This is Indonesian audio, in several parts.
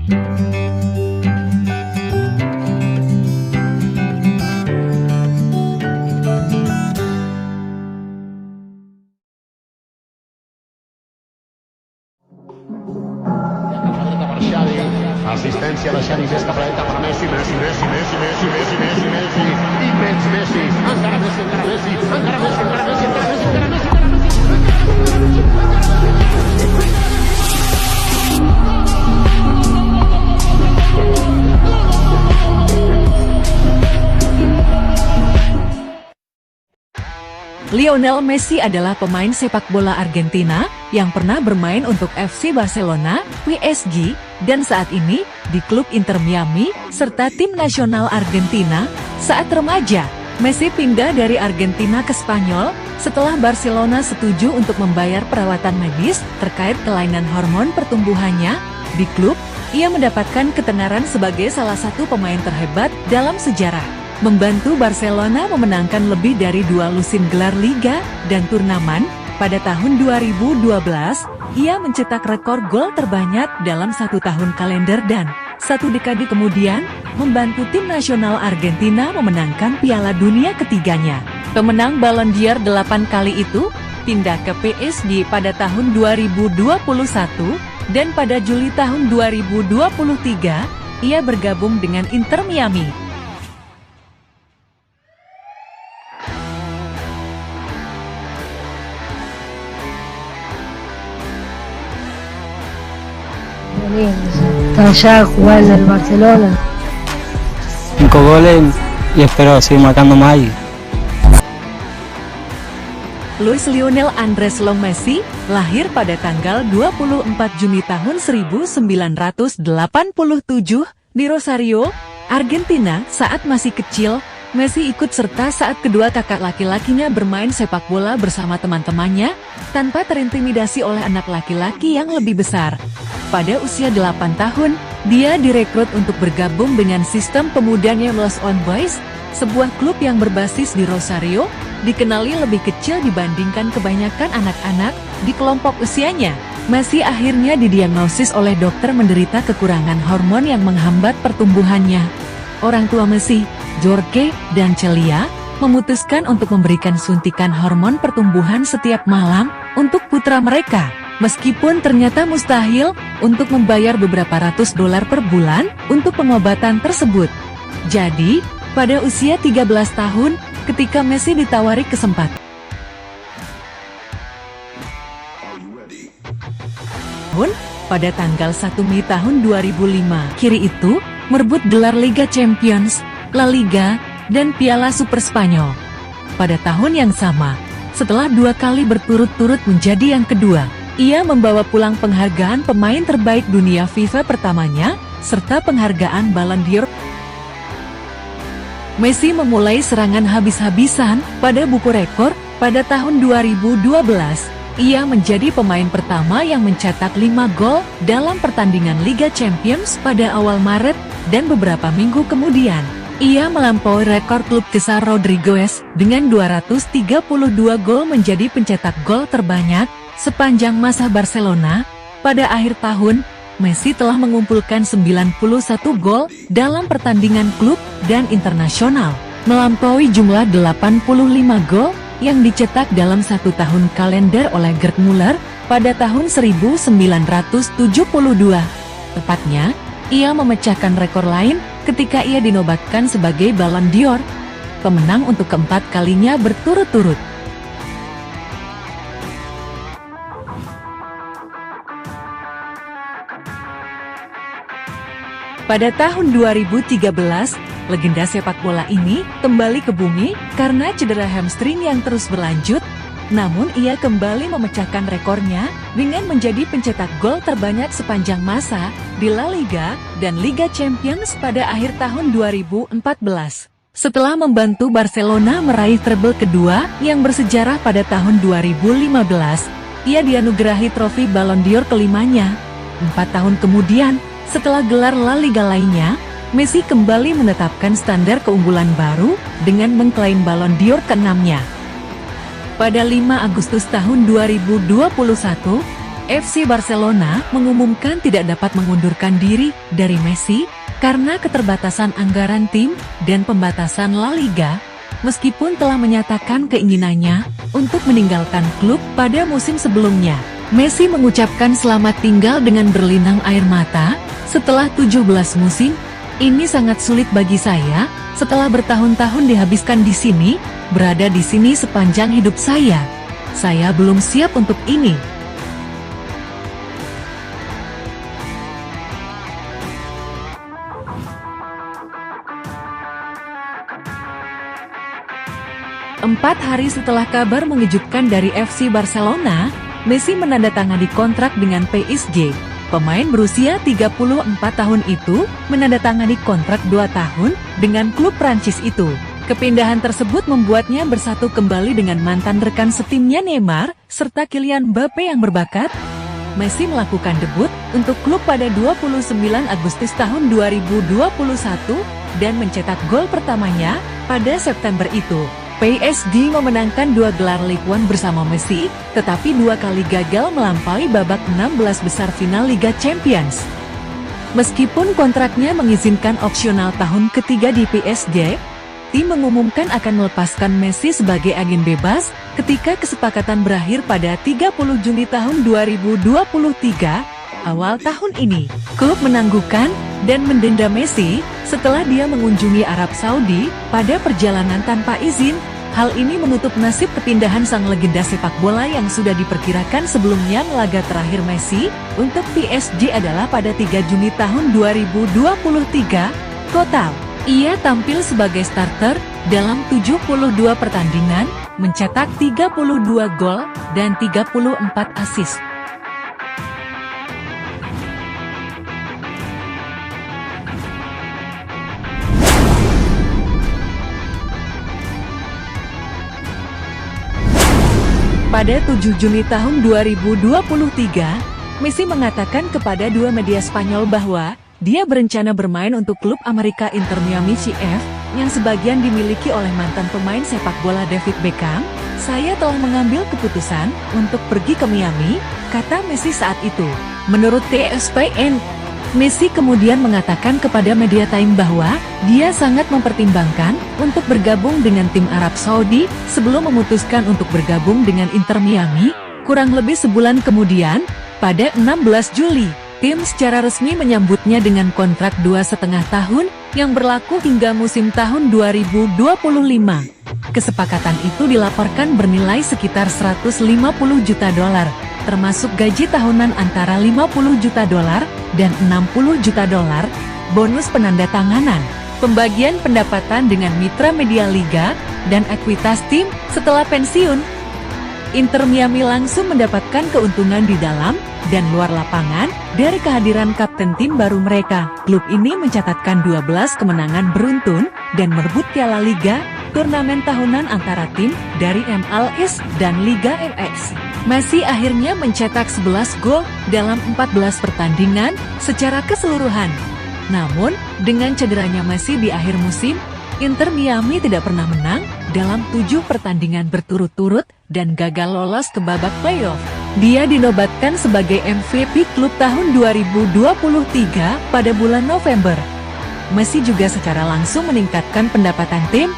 Assistència de Xavi, més cap a la dreta per Messi, Messi, immens Messi, encara Messi, encara Messi, encara Messi, encara Messi, encara Messi, encara Messi, encara Lionel Messi adalah pemain sepak bola Argentina yang pernah bermain untuk FC Barcelona, PSG, dan saat ini di klub Inter Miami, serta tim nasional Argentina. Saat remaja, Messi pindah dari Argentina ke Spanyol setelah Barcelona setuju untuk membayar perawatan medis terkait kelainan hormon pertumbuhannya. Di klub, ia mendapatkan ketenaran sebagai salah satu pemain terhebat dalam sejarah, membantu Barcelona memenangkan lebih dari 2 lusin gelar liga dan turnamen. Pada tahun 2012, ia mencetak rekor gol terbanyak dalam 1 tahun kalender dan 1 dekade kemudian, membantu tim nasional Argentina memenangkan Piala Dunia ketiganya. Pemenang Ballon d'Or 8 kali itu, pindah ke PSG pada tahun 2021, dan pada Juli tahun 2023, ia bergabung dengan Inter Miami. Está allá jugando en el Barcelona. 5 goles y espero seguir marcando más ahí. Luis Lionel Andres Long Messi lahir pada tanggal 24 Juni tahun 1987 di Rosario, Argentina. Saat masih kecil, Messi ikut serta saat kedua kakak laki-lakinya bermain sepak bola bersama teman-temannya, tanpa terintimidasi oleh anak laki-laki yang lebih besar. Pada usia 8 tahun, dia direkrut untuk bergabung dengan sistem pemudanya Los On Boys, sebuah klub yang berbasis di Rosario, dikenali lebih kecil dibandingkan kebanyakan anak-anak di kelompok usianya. Messi akhirnya didiagnosis oleh dokter menderita kekurangan hormon yang menghambat pertumbuhannya. Orang tua Messi, Jorge dan Celia, memutuskan untuk memberikan suntikan hormon pertumbuhan setiap malam untuk putra mereka. Meskipun ternyata mustahil untuk membayar beberapa ratus dolar per bulan untuk pengobatan tersebut. Jadi, pada usia 13 tahun, ketika Messi ditawari kesempatan pada tanggal 1 Mei tahun 2005, kiri itu merebut gelar Liga Champions, La Liga, dan Piala Super Spanyol. Pada tahun yang sama, setelah 2 kali berturut-turut menjadi yang kedua, ia membawa pulang penghargaan pemain terbaik dunia FIFA pertamanya, serta penghargaan Ballon d'Or. Messi memulai serangan habis-habisan pada buku rekor pada tahun 2012. Ia menjadi pemain pertama yang mencetak 5 gol dalam pertandingan Liga Champions pada awal Maret, dan beberapa minggu kemudian, ia melampaui rekor klub Cesar Rodriguez dengan 232 gol menjadi pencetak gol terbanyak sepanjang masa Barcelona. Pada akhir tahun, Messi telah mengumpulkan 91 gol dalam pertandingan klub dan internasional, melampaui jumlah 85 gol yang dicetak dalam 1 tahun kalender oleh Gerd Müller pada tahun 1972. Tepatnya, ia memecahkan rekor lain ketika ia dinobatkan sebagai Ballon d'Or, pemenang untuk keempat kalinya berturut-turut. Pada tahun 2013, legenda sepak bola ini kembali ke bumi karena cedera hamstring yang terus berlanjut. Namun ia kembali memecahkan rekornya dengan menjadi pencetak gol terbanyak sepanjang masa di La Liga dan Liga Champions pada akhir tahun 2014. Setelah membantu Barcelona meraih treble kedua yang bersejarah pada tahun 2015, ia dianugerahi trofi Ballon d'Or kelimanya. 4 tahun kemudian, setelah gelar La Liga lainnya, Messi kembali menetapkan standar keunggulan baru dengan mengklaim Ballon d'Or ke-6-nya. Pada 5 Agustus tahun 2021, FC Barcelona mengumumkan tidak dapat mengundurkan diri dari Messi karena keterbatasan anggaran tim dan pembatasan La Liga, meskipun telah menyatakan keinginannya untuk meninggalkan klub pada musim sebelumnya. Messi mengucapkan selamat tinggal dengan berlinang air mata setelah 17 musim. Ini sangat sulit bagi saya, setelah bertahun-tahun dihabiskan di sini, berada di sini sepanjang hidup saya. Saya belum siap untuk ini. Empat hari setelah kabar mengejutkan dari FC Barcelona, Messi menandatangani kontrak dengan PSG. Pemain berusia 34 tahun itu menandatangani kontrak 2 tahun dengan klub Prancis itu. Kepindahan tersebut membuatnya bersatu kembali dengan mantan rekan setimnya Neymar, serta Kylian Mbappe yang berbakat. Messi melakukan debut untuk klub pada 29 Agustus tahun 2021 dan mencetak gol pertamanya pada September itu. PSG memenangkan 2 gelar Ligue 1 bersama Messi, tetapi 2 kali gagal melampaui babak 16 besar final Liga Champions. Meskipun kontraknya mengizinkan opsional tahun ketiga di PSG, tim mengumumkan akan melepaskan Messi sebagai agen bebas ketika kesepakatan berakhir pada 30 Juni tahun 2023. Awal tahun ini, klub menangguhkan dan mendenda Messi setelah dia mengunjungi Arab Saudi pada perjalanan tanpa izin. Hal ini menutup nasib kepindahan sang legenda sepak bola yang sudah diperkirakan sebelumnya. Laga terakhir Messi untuk PSG adalah pada 3 Juni tahun 2023. Total, ia tampil sebagai starter dalam 72 pertandingan, mencetak 32 gol dan 34 assist. Pada 7 Juni tahun 2023, Messi mengatakan kepada 2 media Spanyol bahwa dia berencana bermain untuk klub Amerika Inter Miami CF, yang sebagian dimiliki oleh mantan pemain sepak bola David Beckham. Saya telah mengambil keputusan untuk pergi ke Miami, kata Messi saat itu. Menurut ESPN, Messi kemudian mengatakan kepada media Time bahwa dia sangat mempertimbangkan untuk bergabung dengan tim Arab Saudi sebelum memutuskan untuk bergabung dengan Inter Miami. Kurang lebih sebulan kemudian, pada 16 Juli, tim secara resmi menyambutnya dengan kontrak 2,5 tahun yang berlaku hingga musim tahun 2025. Kesepakatan itu dilaporkan bernilai sekitar 150 juta dolar, termasuk gaji tahunan antara 50 juta dolar dan 60 juta dolar, bonus penandatanganan, pembagian pendapatan dengan mitra media liga, dan ekuitas tim setelah pensiun. Inter Miami langsung mendapatkan keuntungan di dalam dan luar lapangan dari kehadiran kapten tim baru mereka. Klub ini mencatatkan 12 kemenangan beruntun dan merebut Piala Liga, turnamen tahunan antara tim dari MLS dan Liga MX. Messi akhirnya mencetak 11 gol dalam 14 pertandingan secara keseluruhan. Namun, dengan cederanya Messi di akhir musim, Inter Miami tidak pernah menang dalam 7 pertandingan berturut-turut dan gagal lolos ke babak playoff. Dia dinobatkan sebagai MVP klub tahun 2023 pada bulan November. Messi juga secara langsung meningkatkan pendapatan tim.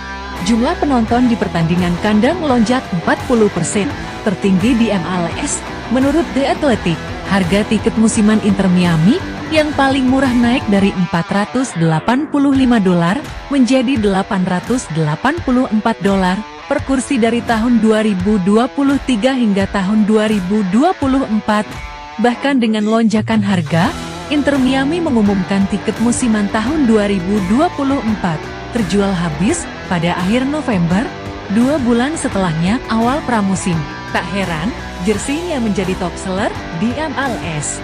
Jumlah penonton di pertandingan kandang melonjak 40%, tertinggi di MLS. Menurut The Athletic, harga tiket musiman Inter Miami yang paling murah naik dari $485 menjadi $884 per kursi dari tahun 2023 hingga tahun 2024. Bahkan dengan lonjakan harga, Inter Miami mengumumkan tiket musiman tahun 2024 terjual habis pada akhir November, 2 bulan setelahnya awal pramusim. Tak heran, jersinya menjadi top seller di MLS.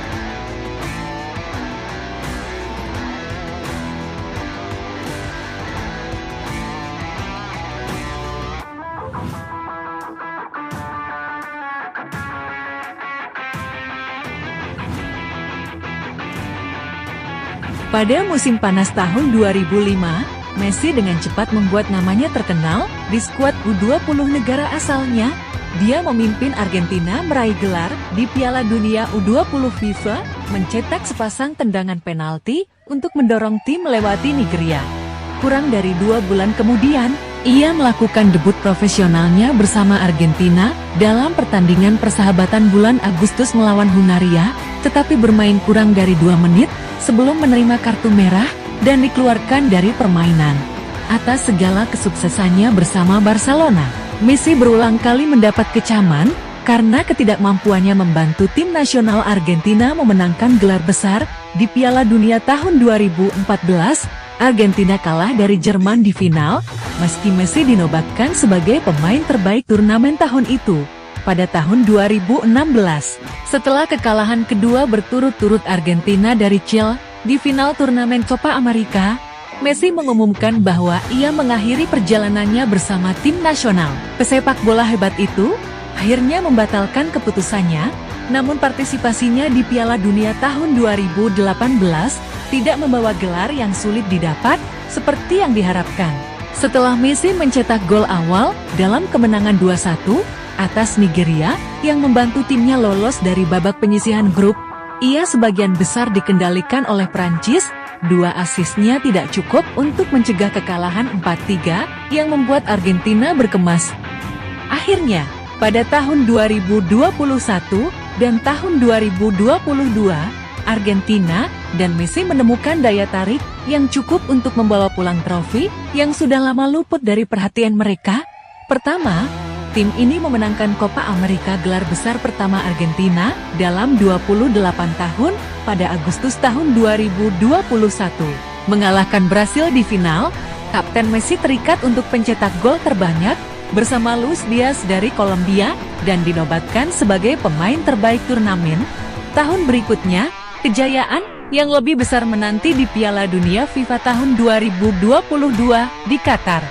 Pada musim panas tahun 2005, Messi dengan cepat membuat namanya terkenal di skuad U20 negara asalnya. Dia memimpin Argentina meraih gelar di Piala Dunia U20 FIFA, mencetak sepasang tendangan penalti untuk mendorong tim melewati Nigeria. Kurang dari 2 bulan kemudian, ia melakukan debut profesionalnya bersama Argentina dalam pertandingan persahabatan bulan Agustus melawan Hungaria, tetapi bermain kurang dari 2 menit sebelum menerima kartu merah dan dikeluarkan dari permainan. Atas segala kesuksesannya bersama Barcelona, Messi berulang kali mendapat kecaman karena ketidakmampuannya membantu tim nasional Argentina memenangkan gelar besar di Piala Dunia tahun 2014. Argentina kalah dari Jerman di final, meski Messi dinobatkan sebagai pemain terbaik turnamen tahun itu. Pada tahun 2016, setelah kekalahan kedua berturut-turut Argentina dari Chile di final turnamen Copa America, Messi mengumumkan bahwa ia mengakhiri perjalanannya bersama tim nasional. Pesepak bola hebat itu akhirnya membatalkan keputusannya, namun partisipasinya di Piala Dunia tahun 2018 tidak membawa gelar yang sulit didapat seperti yang diharapkan. Setelah Messi mencetak gol awal dalam kemenangan 2-1 atas Nigeria yang membantu timnya lolos dari babak penyisihan grup, ia sebagian besar dikendalikan oleh Prancis. 2 asisnya tidak cukup untuk mencegah kekalahan 4-3 yang membuat Argentina berkemas. Akhirnya, pada tahun 2021 dan tahun 2022, Argentina dan Messi menemukan daya tarik yang cukup untuk membawa pulang trofi yang sudah lama luput dari perhatian mereka. Pertama, tim ini memenangkan Copa America, gelar besar pertama Argentina dalam 28 tahun pada Agustus tahun 2021. Mengalahkan Brasil di final, Kapten Messi terikat untuk pencetak gol terbanyak bersama Luis Diaz dari Kolombia dan dinobatkan sebagai pemain terbaik turnamen. Tahun berikutnya, kejayaan yang lebih besar menanti di Piala Dunia FIFA tahun 2022 di Qatar.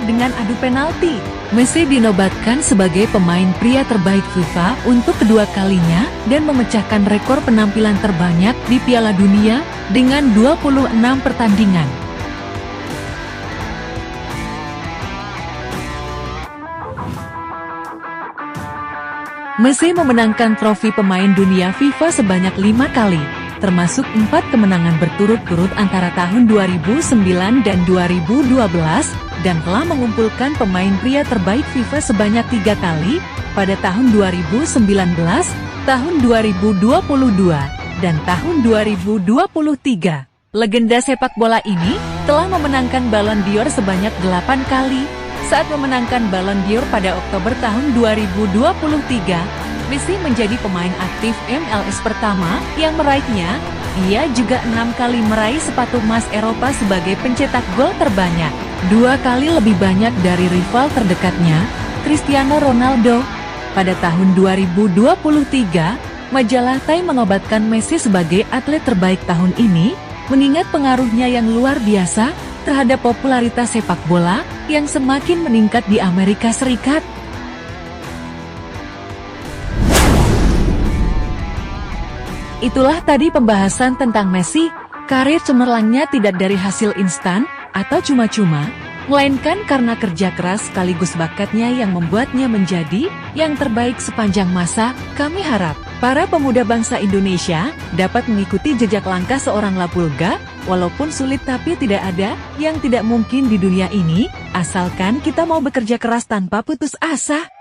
Dengan adu penalti, Messi dinobatkan sebagai pemain pria terbaik FIFA untuk kedua kalinya dan memecahkan rekor penampilan terbanyak di Piala Dunia dengan 26 pertandingan. Messi memenangkan trofi pemain dunia FIFA sebanyak 5 kali, termasuk 4 kemenangan berturut-turut antara tahun 2009 dan 2012, dan telah mengumpulkan pemain pria terbaik FIFA sebanyak 3 kali, pada tahun 2019, tahun 2022, dan tahun 2023. Legenda sepak bola ini telah memenangkan Ballon d'Or sebanyak 8 kali. Saat memenangkan Ballon d'Or pada Oktober tahun 2023, Messi menjadi pemain aktif MLS pertama yang meraihnya. Ia juga 6 kali meraih sepatu emas Eropa sebagai pencetak gol terbanyak, 2 kali lebih banyak dari rival terdekatnya, Cristiano Ronaldo. Pada tahun 2023, majalah Time menobatkan Messi sebagai atlet terbaik tahun ini, mengingat pengaruhnya yang luar biasa terhadap popularitas sepak bola yang semakin meningkat di Amerika Serikat. Itulah tadi pembahasan tentang Messi. Karir cemerlangnya tidak dari hasil instan atau cuma-cuma, melainkan karena kerja keras sekaligus bakatnya yang membuatnya menjadi yang terbaik sepanjang masa. Kami harap para pemuda bangsa Indonesia dapat mengikuti jejak langkah seorang Lapulga. Walaupun sulit, tapi tidak ada yang tidak mungkin di dunia ini, asalkan kita mau bekerja keras tanpa putus asa.